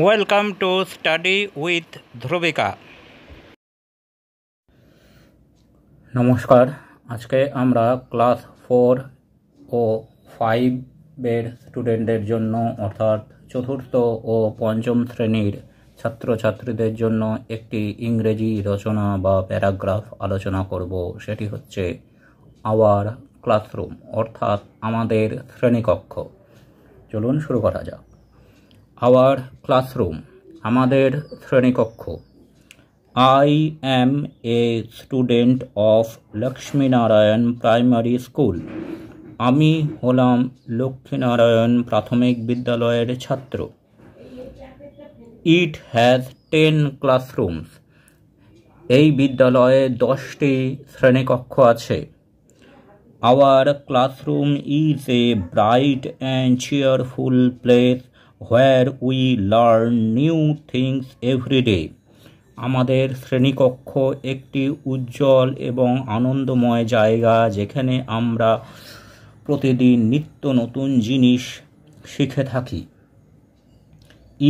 Welcome to study with Dhruvika. নমস্কার, আজকে আমরা ক্লাস 4 ও 5-এর স্টুডেন্টদের জন্য অর্থাৎ চতুর্থ ও পঞ্চম শ্রেণীর ছাত্রছাত্রীদের জন্য একটি ইংরেজি রচনা বা প্যারাগ্রাফ আলোচনা করব। সেটি হচ্ছে আওয়ার ক্লাসরুম অর্থাৎ আমাদের শ্রেণীকক্ষ। চলুন শুরু করা যাক। আওয়ার ক্লাসরুম, আমাদের শ্রেণীকক্ষ। I am a student of Lakshminarayan primary school. আমি হলাম লক্ষ্মীনারায়ণ প্রাথমিক বিদ্যালয়ের ছাত্র। It has 10 classrooms. এই বিদ্যালয়ে 10টি শ্রেণীকক্ষ আছে। Our classroom is a bright and cheerful place where we learn new things every day. আমাদের শ্রেণীকক্ষ একটি উজ্জ্বল এবং আনন্দময় জায়গা যেখানে আমরা প্রতিদিন নিত্য নতুন জিনিস শিখে থাকি।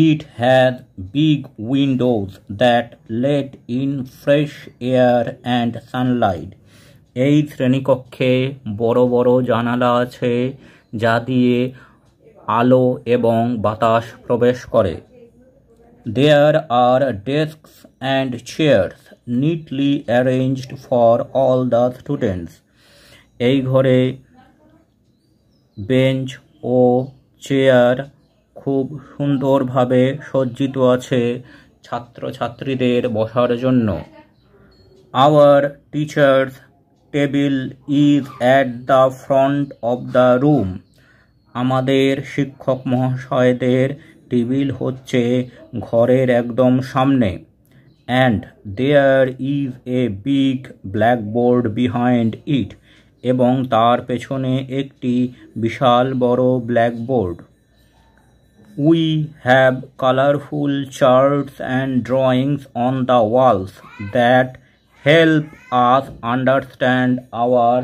It has big windows that let in fresh air and sunlight. এই শ্রেণীকক্ষে বড় বড় জানালা আছে যা দিয়ে আলো এবং বাতাস প্রবেশ করে। There are desks and chairs neatly arranged for all the students. এই ঘরে বেঞ্চ ও চেয়ার খুব সুন্দরভাবে সজ্জিত আছে ছাত্রছাত্রীদের বসার জন্য। Our teacher's table is at the front of the room. আমাদের শিক্ষক মহাশয়দের টেবিল হচ্ছে ঘরের একদম সামনে। And there is a big blackboard behind it. এবং তার পেছনে একটি বিশাল বড় blackboard. We have colorful charts and drawings on the walls that help us understand our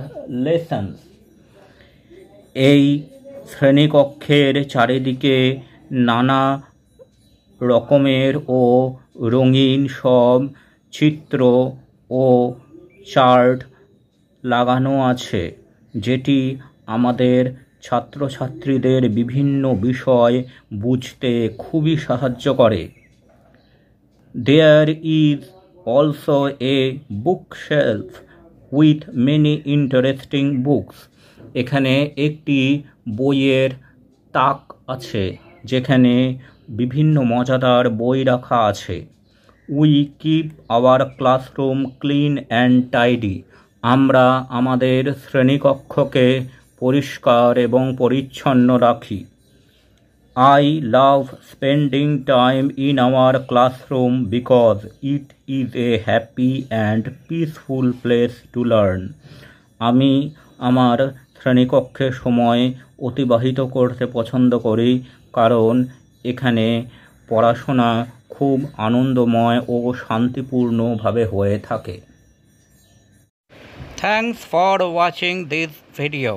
lessons. এই শ্রেণীকক্ষের চারিদিকে নানা রকমের ও রঙিন সব চিত্র ও চার্ট লাগানো আছে যেটি আমাদের ছাত্রছাত্রীদের বিভিন্ন বিষয় বুঝতে খুবই সাহায্য করে। There is also a bookshelf with many interesting books. এখানে একটি বইয়ের তাক আছে যেখানে বিভিন্ন মজাদার বই রাখা আছে। We keep our classroom clean and tidy. আমরা আমাদের শ্রেণীকক্ষকে পরিষ্কার এবং পরিচ্ছন্ন রাখি। I love spending time in our classroom because it is a happy and peaceful place to learn. আমি আমার শ্রেণীকক্ষে সময় অতিবাহিত করতে পছন্দ করি কারণ এখানে পড়াশোনা খুব আনন্দময় ও শান্তিপূর্ণভাবে হয়ে থাকে। Thanks for watching this video.